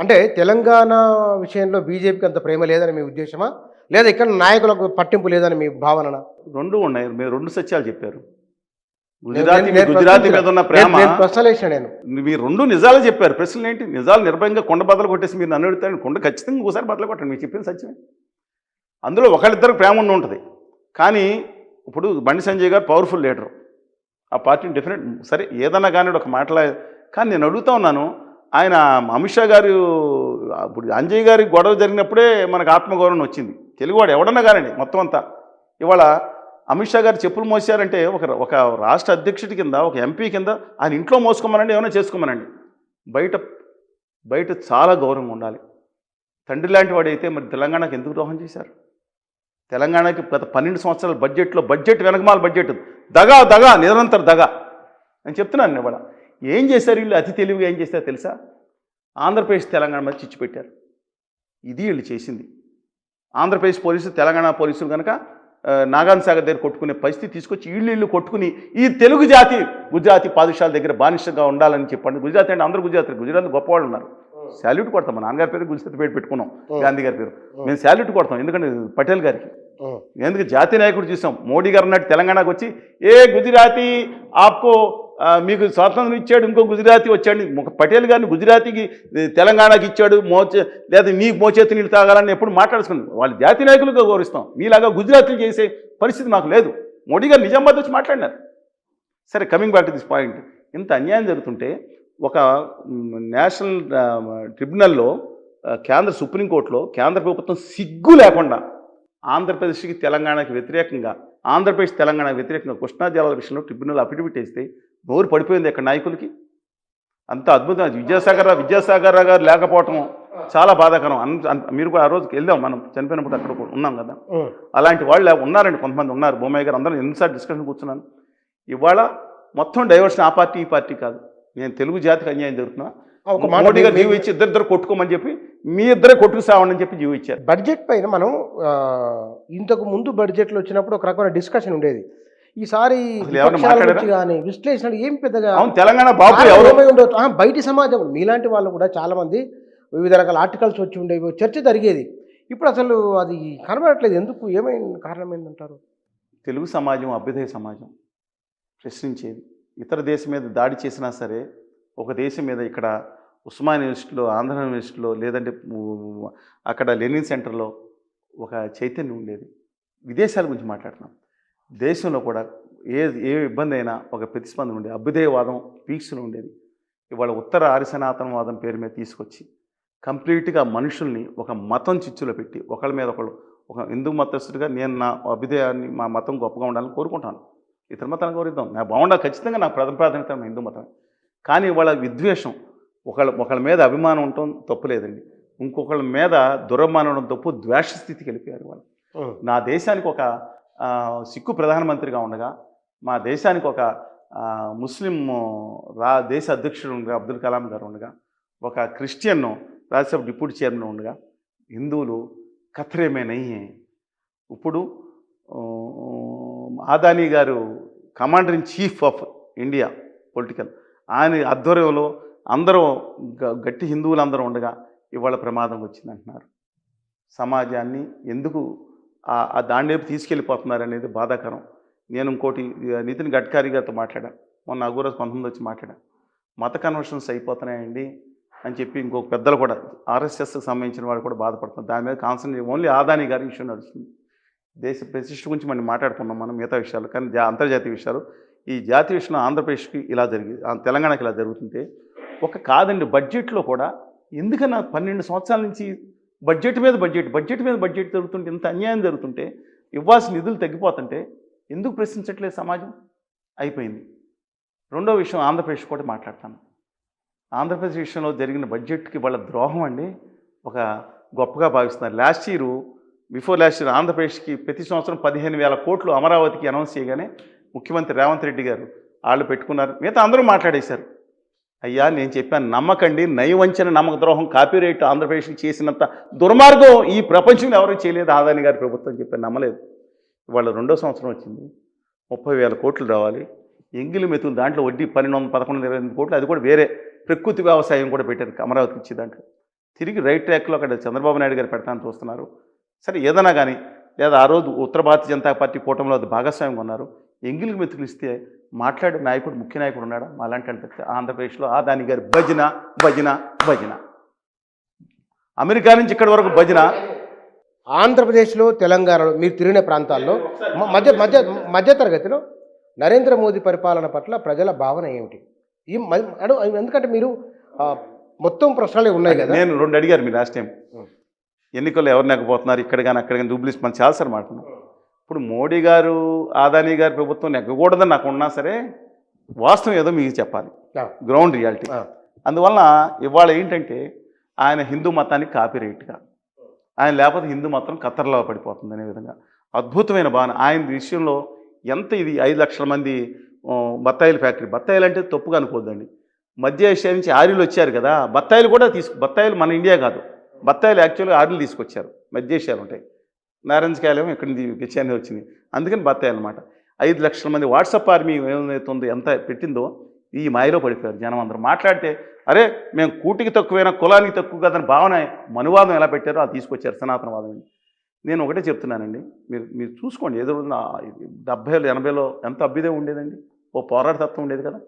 అంటే తెలంగాణ విషయంలో బీజేపీకి అంత ప్రేమ లేదని మీ ఉద్దేశమా? లేదా ఇక్కడ నాయకులకు పట్టింపు లేదని మీ భావననా? 2 ఉన్నాయి. మీరు 2 సత్యాలు చెప్పారు. నేను నేను నేను గుజరాతీ ప్రశ్నించిన. మీద ఉన్న నేను ప్రేమ నేను ప్రశ్నలేసిన నేను. మీరు 2 నిజాలే చెప్పారు. ప్రశ్నలేంటి? నిజాలు నిర్భయంగా కుండ బద్దలు కొట్టేసి మీరు నన్ను అడుగుతారు. కుండ ఖచ్చితంగా ఇంకోసారి బద్దలు కొట్టండి. మీరు చెప్పింది సత్యమే. అందులో ఒకళ్ళిద్దరికి ప్రేమ ఉండి కానీ ఇప్పుడు బండి సంజయ్ గారు పవర్ఫుల్ లీడరు. ఆ పార్టీని డెఫినెట్ సరే ఏదన్నా కానీ ఒక మాటలా కానీ నేను అడుగుతా ఉన్నాను. ఆయన అమిత్ షా గారు ఇప్పుడు అంజయ్ గారి గొడవ జరిగినప్పుడే మనకు ఆత్మగౌరవం వచ్చింది. తెలుగువాడు ఎవడన్నా కానండి మొత్తం అంతా. ఇవాళ అమిత్ షా గారు చెప్పులు మోసారంటే ఒక ఒక రాష్ట్ర అధ్యక్షుడి కింద ఒక ఎంపీ కింద ఆయన ఇంట్లో మోసుకోమనండి ఏమైనా చేసుకోమనండి. బయట బయట చాలా గౌరవం ఉండాలి. తండ్రి లాంటి వాడైతే మరి తెలంగాణకు ఎందుకు ద్రోహం చేశారు? తెలంగాణకి గత 12 సంవత్సరాల బడ్జెట్ వెనకమాల బడ్జెట్ దగా నిరంతర దగా అని చెప్తున్నాను. ఇవాళ ఏం చేశారు వీళ్ళు? అతి తెలివిగా ఏం చేశారో తెలుసా? ఆంధ్రప్రదేశ్ తెలంగాణ మధ్య చిచ్చు పెట్టారు. ఇది వీళ్ళు చేసింది. ఆంధ్రప్రదేశ్ పోలీసులు తెలంగాణ పోలీసులు కనుక నాగాన్ సాగర్ దగ్గర కొట్టుకునే పరిస్థితి తీసుకొచ్చి వీళ్ళు కొట్టుకుని ఈ తెలుగు జాతి గుజరాతీ పాదుషాల దగ్గర బానిసగా ఉండాలని చెప్పండి. గుజరాతీ అంటే అందరూ గుజరాత్ గొప్పవాళ్ళు ఉన్నారు. శాల్యూట్ కొడతాం. మా నాన్నగారి పేరు గుజరాత్ పేరు పెట్టుకున్నాం, గాంధీ గారి పేరు. మేము శాల్యూట్ కొడతాం ఎందుకంటే పటేల్ గారికి. ఎందుకు జాతీయ నాయకుడు చూసాం. మోడీ గారు ఉన్నట్టు తెలంగాణకు వచ్చి గుజరాతీ ఆప్కో మీకు స్వాతంత్రం ఇచ్చాడు, ఇంకో గుజరాతీ వచ్చాడు. పటేల్ గారిని గుజరాతీకి తెలంగాణకి ఇచ్చాడు లేదా నీకు మోచేతి నీళ్ళు తాగాలని ఎప్పుడు మాట్లాడుకున్నాం. వాళ్ళు జాతీయ నాయకులుగా గౌరవిస్తాం. మీలాగా గుజరాతీలు చేసే పరిస్థితి మాకు లేదు. మోడీ గారు నిజామాబాద్ వచ్చి మాట్లాడినారు. సరే, coming back to this point. ఇంత అన్యాయం జరుగుతుంటే ఒక నేషనల్ ట్రిబ్యునల్లో కేంద్ర సుప్రీంకోర్టులో కేంద్ర ప్రభుత్వం సిగ్గు లేకుండా ఆంధ్రప్రదేశ్కి తెలంగాణకి వ్యతిరేకంగా ఆంధ్రప్రదేశ్ తెలంగాణకు వ్యతిరేకంగా కృష్ణా జలాల విషయంలో ట్రిబ్యునల్ అఫిడవిట్ వేస్తే నోరు పడిపోయింది అక్కడ నాయకులకి. అంత అద్భుతం. విద్యాసాగర్ గారు లేకపోవటం చాలా బాధాకరం. మీరు కూడా ఆ రోజుకి వెళ్దాం, మనం చనిపోయినప్పుడు అక్కడ ఉన్నాం కదా. అలాంటి వాళ్ళు ఉన్నారండి, కొంతమంది ఉన్నారు. బొమ్మాయి గారు అందరూ ఎన్నిసార్లు డిస్కషన్ కూర్చున్నాను. ఇవాళ మొత్తం డైవర్షన్ ఆ పార్టీ ఈ పార్టీ కాదు. నేను తెలుగు జాతికి అన్యాయం జరుగుతున్నా. మోడీ గారు జీవో ఇచ్చి ఇద్దరిద్దరు కొట్టుకోమని చెప్పి మీ ఇద్దరే కొట్టుకు సావండి చెప్పి జీవో ఇచ్చారు. బడ్జెట్ పైన మనం ఇంతకు ముందు బడ్జెట్లు వచ్చినప్పుడు ఒక రకమైన డిస్కషన్ ఉండేది. ఈసారి కానీ విశ్లేషణ ఏం పెద్దగా తెలంగాణ బాబు బయటి సమాజం మీలాంటి వాళ్ళు కూడా చాలా మంది వివిధ రకాల ఆర్టికల్స్ వచ్చి ఉండేవి, చర్చ జరిగేది. ఇప్పుడు అసలు అది కనబడట్లేదు. ఎందుకు? ఏమైనా కారణం ఏంటంటారు? తెలుగు సమాజం అభ్యుదయ సమాజం ప్రశ్నించేది. ఇతర దేశం మీద దాడి చేసినా సరే ఒక దేశం మీద ఇక్కడ ఉస్మాన్ యూనివర్సిటీలో, ఆంధ్ర యూనివర్సిటీలో, లేదంటే అక్కడ లెనిన్ సెంటర్లో ఒక చైతన్యం ఉండేది. విదేశాల గురించి మాట్లాడుతున్నాం. దేశంలో కూడా ఏ ఇబ్బంది అయినా ఒక ప్రతిస్పందన ఉండేది. అభ్యుదయవాదం పీక్స్లో ఉండేది. ఇవాళ ఉత్తర ఆర్య సనాతనవాదం పేరు మీద తీసుకొచ్చి కంప్లీట్గా మనుషుల్ని ఒక మతం చిచ్చులో పెట్టి ఒకళ్ళ మీద ఒకళ్ళు, ఒక హిందూ మతస్థుడిగా నేను నా అభ్యుదయాన్ని మా మతం గొప్పగా ఉండాలని కోరుకుంటాను. ఇతర మతాన్ని గౌరవిద్దాం. నా బాగుండా ఖచ్చితంగా నా ప్రథమ ప్రాధాన్యత హిందూ మతమే. కానీ ఇవాళ విద్వేషం, ఒకళ్ళ మీద అభిమానం ఉండటం తప్పు లేదండి, ఇంకొకళ్ళ మీద దురభిమానం ఉండడం తప్పు. ద్వేష స్థితికి వెళ్ళిపోయారు వాళ్ళు. నా దేశానికి ఒక సిక్కు ప్రధానమంత్రిగా ఉండగా, మా దేశానికి ఒక ముస్లిం దేశ అధ్యక్షుడు ఉండగా అబ్దుల్ కలాం గారు ఉండగా, ఒక క్రిస్టియన్ రాజ్యసభ డిప్యూటీ చైర్మన్ ఉండగా హిందువులు కత్రేమే నయ్యే. ఇప్పుడు ఆదానీ గారు commander in chief of India political, ఆయన ఆధ్వర్యంలో అందరూ గట్టి హిందువులు అందరూ ఉండగా ఇవాళ ప్రమాదం వచ్చిందంటున్నారు. సమాజాన్ని ఎందుకు దాని వైపు తీసుకెళ్ళిపోతున్నారు అనేది బాధాకరం. నేను ఇంకోటి నితిన్ గడ్కరీ గారితో మాట్లాడాను మొన్న. అగూరోజు 19 వచ్చి మాట్లాడాను. మత కన్వర్షన్స్ అయిపోతున్నాయండి అని చెప్పి ఇంకొక పెద్దలు కూడా ఆర్ఎస్ఎస్కి సంబంధించిన వాళ్ళు కూడా బాధపడుతున్నారు. దాని మీద కాన్సన్ట్రేట్ ఓన్లీ ఆదానీ గారి ఇష్యూ నడుస్తుంది. దేశ ప్రతిష్ట గురించి మనం మాట్లాడుకున్నాం మనం మిగతా విషయాలు. కానీ అంతర్జాతీయ విషయాలు, ఈ జాతీయ విషయంలో ఆంధ్రప్రదేశ్కి ఇలా జరిగింది, తెలంగాణకి ఇలా జరుగుతుంటే ఒక కాదండి. బడ్జెట్లో కూడా ఎందుకన్నా 12 సంవత్సరాల నుంచి బడ్జెట్ మీద బడ్జెట్ జరుగుతుంటే, ఇంత అన్యాయం జరుగుతుంటే, ఇవ్వాల్సిన నిధులు తగ్గిపోతుంటే ఎందుకు ప్రశ్నించట్లేదు సమాజం? అయిపోయింది. రెండో విషయం ఆంధ్రప్రదేశ్ కూడా మాట్లాడతాను. ఆంధ్రప్రదేశ్ విషయంలో జరిగిన బడ్జెట్కి వాళ్ళ ద్రోహం అండి ఒక గొప్పగా భావిస్తున్నారు. బిఫోర్ లాస్ట్ ఇయర్ ఆంధ్రప్రదేశ్కి ప్రతి సంవత్సరం 15,000 కోట్లు అమరావతికి అనౌన్స్ చేయగానే ముఖ్యమంత్రి రేవంత్ రెడ్డి గారు వాళ్ళు పెట్టుకున్నారు. మిగతా అందరూ మాట్లాడేశారు. అయ్యా నేను చెప్పాను, నమ్మకండి, నయవంచన నమ్మక ద్రోహం కాపీరైట్ ఆంధ్రప్రదేశ్కి చేసినంత దుర్మార్గం ఈ ప్రపంచంలో ఎవరూ చేయలేదు ఆదాని గారి ప్రభుత్వం చెప్పాను, నమ్మలేదు. ఇవాళ 2వ సంవత్సరం వచ్చింది, 30,000 కోట్లు రావాలి. ఎంగిలి మెతులు దాంట్లో వడ్డీ 12, 11, 28 కోట్లు, అది కూడా వేరే ప్రకృతి వ్యవసాయం కూడా పెట్టారు అమరావతికి ఇచ్చే దాంట్లో. తిరిగి రైట్ ట్రాక్లో అక్కడ చంద్రబాబు నాయుడు గారు పెడతానని చూస్తున్నారు. సరే ఏదైనా కానీ, లేదా ఆ రోజు ఉత్తర భారతీయ జనతా పార్టీ కూటమిలో అది భాగస్వామ్యంగా ఉన్నారు. ఎంగిలికి మెతుకులు ఇస్తే మాట్లాడే నాయకుడు, ముఖ్య నాయకుడు ఉన్నాడా? మాలాంటి వాళ్ళు చెప్తే ఆంధ్రప్రదేశ్లో ఆదాని గారి భజన భజన భజన, అమెరికా నుంచి ఇక్కడి వరకు భజన. ఆంధ్రప్రదేశ్లో, తెలంగాణలో మీరు తిరిగిన ప్రాంతాల్లో మధ్య మధ్య మధ్యతరగతిలో నరేంద్ర మోదీ పరిపాలన పట్ల ప్రజల భావన ఏమిటి? ఎందుకంటే మీరు మొత్తం ప్రశ్నలే ఉన్నాయి కదా. నేను 2 అడిగారు మీరు లాస్ట్ టైం, ఎన్నికల్లో ఎవరు నెగ్గబోతున్నారు, ఇక్కడ కానీ అక్కడ కానీ డూబ్లిస్ మనం చాలాసార్లు మాట్లాడుతున్నాం. ఇప్పుడు మోడీ గారు, ఆదానీ గారి ప్రభుత్వం నెగ్గకూడదని నాకు ఉన్నా సరే వాస్తవం ఏదో మీకు చెప్పాలి, గ్రౌండ్ రియాలిటీ. అందువలన ఇవాళ ఏంటంటే ఆయన హిందూ మతానికి కాపీ రైట్గా, ఆయన లేకపోతే హిందూ మతం ఖతర్లో పడిపోతుంది అనే విధంగా అద్భుతమైన భావన ఆయన విషయంలో. ఎంత ఇది 5 లక్షల మంది బత్తాయిల ఫ్యాక్టరీ, బత్తాయిలు అంటే తప్పుగా అనుకోద్దండి, మధ్య ఏషియా నుంచి ఆర్యులు వచ్చారు కదా, బత్తాయిలు కూడా బత్తాయిలు మన ఇండియా కాదు, బత్తాయిలు యాక్చువల్గా ఆర్యులు తీసుకొచ్చారు, మధ్య ఏషియాలు ఉంటాయి, నారెంజకాయలేమో ఇక్కడి నుంచి చెన్నై వచ్చింది, అందుకని బత్తాయిలు అనమాట. 5 లక్షల మంది వాట్సాప్ ఆర్మీ ఏమైతుందో ఎంత పెట్టిందో ఈ మాయలో పడిపోయారు జనం అందరూ. మాట్లాడితే అరే మేము కూటికి తక్కువైనా కులానికి తక్కువ కదని భావన, మనువాదం ఎలా పెట్టారో అది తీసుకొచ్చారు, సనాతనవాదం. నేను ఒకటే చెప్తున్నానండి, మీరు చూసుకోండి, ఏదో 70లో 80లో ఎంత అభ్యుదయం ఉండేదండి, ఓ పోరాట తత్వం ఉండేది కదా.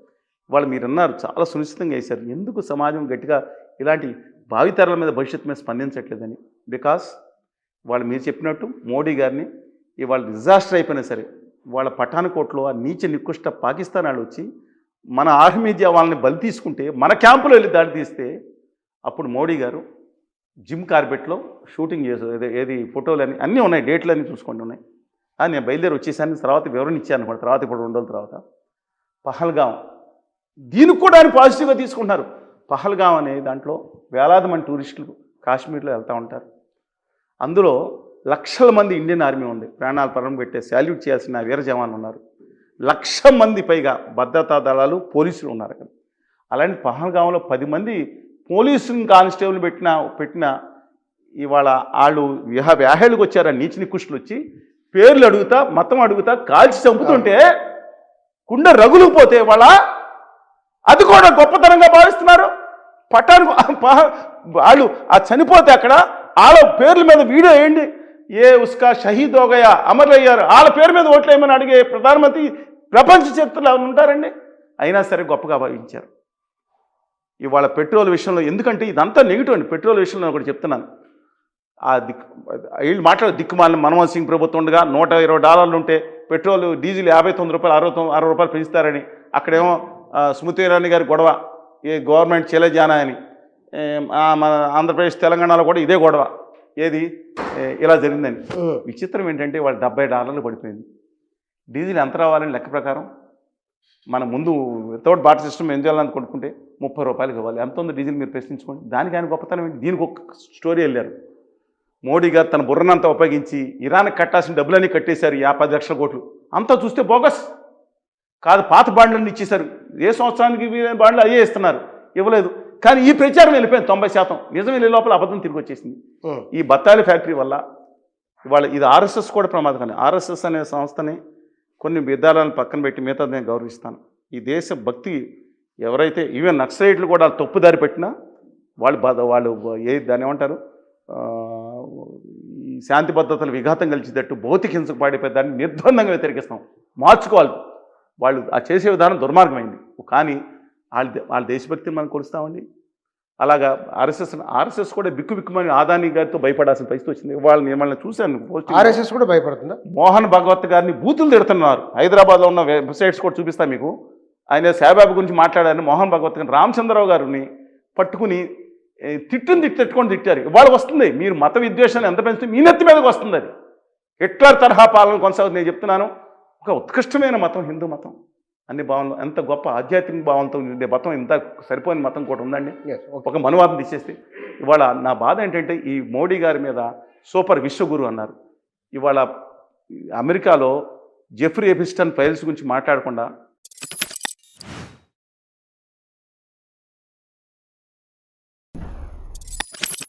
వాళ్ళు మీరు అన్నారు చాలా సునిశ్చితంగా వేశారు. ఎందుకు సమాజం గట్టిగా ఇలాంటి భావితరాల మీద, భవిష్యత్తు మీద స్పందించట్లేదని? బికాస్ వాళ్ళు మీరు చెప్పినట్టు మోడీ గారిని ఇవాళ డిజాస్టర్ అయిపోయినా సరే, వాళ్ళ పఠాన్కోట్లో ఆ నీచ నికృష్ట పాకిస్తాన్ వాళ్ళు వచ్చి మన ఆర్మీ జవాన్లని బలి తీసుకుంటే, మన క్యాంపులో వెళ్ళి దాడి తీస్తే, అప్పుడు మోడీ గారు జిమ్ కార్బెట్లో షూటింగ్ చేశారు. ఏది ఫోటోలు అన్నీ ఉన్నాయి, డేట్లు అన్నీ చూసుకోండి ఉన్నాయి. నేను బయలుదేరి వచ్చేసాను, తర్వాత వివరణ ఇచ్చాను కూడా, తర్వాత ఇప్పుడు 2 రోజుల తర్వాత పహల్గాం, దీనికి కూడా ఆయన పాజిటివ్గా తీసుకుంటున్నారు. పహల్గాం అనే దాంట్లో వేలాది మంది టూరిస్టులు కాశ్మీర్లో వెళ్తూ ఉంటారు. అందులో లక్షల మంది ఇండియన్ ఆర్మీ ఉంది, ప్రాణాలు పరం పెట్టే శాల్యూట్ చేయాల్సిన వీర జవాన్లు ఉన్నారు. 1,00,000 మంది పైగా భద్రతా దళాలు, పోలీసులు ఉన్నారు అక్కడ. అలాంటి పహల్గాంలో 10 మంది పోలీసుని కానిస్టేబుల్ పెట్టిన ఇవాళ వాళ్ళు వ్యాహేళ్ళకి వచ్చారు, నీచి నికృష్టులు వచ్చి పేర్లు అడుగుతా, మతం అడుగుతా, కాల్చి చంపుతుంటే కుండ రగులుపోతే వాళ్ళ అది కూడా గొప్పతనంగా భావిస్తున్నారు. పట్టాను వాళ్ళు ఆ చనిపోతే అక్కడ వాళ్ళ పేర్ల మీద వీడియో వేయండి, ఏ ఉస్కా షహీద్ హోగయా, అమరయ్యారు, వాళ్ళ పేరు మీద ఓట్లు వేయమని అడిగే ప్రధానమంత్రి ప్రపంచ చరిత్రలో ఉంటారండి. అయినా సరే గొప్పగా భావించారు. ఇవాళ పెట్రోల్ విషయంలో, ఎందుకంటే ఇదంతా నెగిటివ్ అండి. పెట్రోల్ విషయంలో ఒకటి చెప్తున్నాను, వీళ్ళు మాట్లాడే దిక్కుమాలిన మన్మోహన్ సింగ్ ప్రభుత్వం ఉండగా $120 ఉంటే పెట్రోల్ డీజిల్ 59 రూపాయలు, 60 రూపాయలు పెంచుతారని, అక్కడేమో స్మృతి ఇరానీ గారి గొడవ, ఏ గవర్నమెంట్ చెలజానా అని. మన ఆంధ్రప్రదేశ్, తెలంగాణలో కూడా ఇదే గొడవ, ఏది ఇలా జరిగిందని. విచిత్రం ఏంటంటే వాళ్ళు $70 పడిపోయింది. డీజిల్ ఎంత రావాలని లెక్క ప్రకారం మన ముందు వితౌట్ బాటర్ సిస్టమ్ ఏం చేయాలని కొనుక్కుంటే ₹30 ఇవ్వాలి. ఎంత ఉంది డీజిల్ మీరు ప్రశ్నించుకోండి. దానికి ఆయన గొప్పతనం ఏంటి? దీనికి ఒక స్టోరీ వెళ్ళారు. మోడీ గారు తన బుర్రనంతా ఉపయోగించి ఇరాన్కి కట్టాల్సిన డబ్బులన్నీ కట్టేశారు, 10 లక్షల కోట్లు. అంతా చూస్తే బోగస్ కాదు, పాత బాండ్లన్నీ ఇచ్చేశారు. ఏ సంవత్సరానికి బాండ్లు అయ్యే ఇస్తున్నారు, ఇవ్వలేదు. కానీ ఈ ప్రచారం వెళ్ళిపోయింది 90%. నిజం వెళ్ళే లోపల అబద్ధం తిరిగి వచ్చేసింది. ఈ బత్తాయిల ఫ్యాక్టరీ వల్ల ఇవాళ ఇది ఆర్ఎస్ఎస్ కూడా ప్రమాదకరం. ఆర్ఎస్ఎస్ అనే సంస్థని కొన్ని విధానాలను పక్కన పెట్టి మిగతా నేను గౌరవిస్తాను. ఈ దేశ భక్తి ఎవరైతే ఈవెన్ నక్సలైట్లు కూడా తప్పుదారి పెట్టినా వాళ్ళు దాన్ని ఏమంటారు, ఈ శాంతి భద్రతలు విఘాతం కలిసేటట్టు భౌతిక హింసకు పాడిపోయి దాన్ని నిర్బంధంగా వ్యతిరేకిస్తాం. మార్చుకోవాలి. వాళ్ళు ఆ చేసే విధానం దుర్మార్గమైంది. కానీ వాళ్ళ దేశభక్తిని మనం కొలుస్తామండి. అలాగా ఆర్ఎస్ఎస్ కూడా బిక్కుమని ఆదానీ గారితో భయపడాల్సిన పరిస్థితి వచ్చింది. వాళ్ళని చూశాను. ఆర్ఎస్ఎస్ కూడా భయపడుతుందా? మోహన్ భగవత్ గారిని బూతులు తిడుతున్నారు. హైదరాబాద్లో ఉన్న వెబ్సైట్స్ కూడా చూపిస్తాను మీకు. ఆయన సాయిబాబా గురించి మాట్లాడారని మోహన్ భగవత్ గారిని, రామచంద్రరావు గారిని పట్టుకుని తిట్టుకొని తిట్టారు. ఇవాళ వస్తుంది. మీరు మత విద్వేషాన్ని ఎంత పెంచితే మీ నెత్తి మీదకి వస్తుంది. అది హిట్లర్ తరహా పాలన కొనసాగుతుంది. నేను చెప్తున్నాను, ఒక ఉత్కృష్టమైన మతం హిందూ మతం. అన్ని భావనలు ఎంత గొప్ప ఆధ్యాత్మిక భావంతో ఉండే మతం, ఇంత సరిపోయిన మతం కూడా ఉందండి. ఒక మనువాదం తీసేస్తే ఇవాళ నా బాధ ఏంటంటే, ఈ మోడీ గారి మీద సూపర్ విశ్వగురు అన్నారు. ఇవాళ అమెరికాలో జెఫ్రీ ఎపిస్టన్ ఫైల్స్ గురించి మాట్లాడకుండా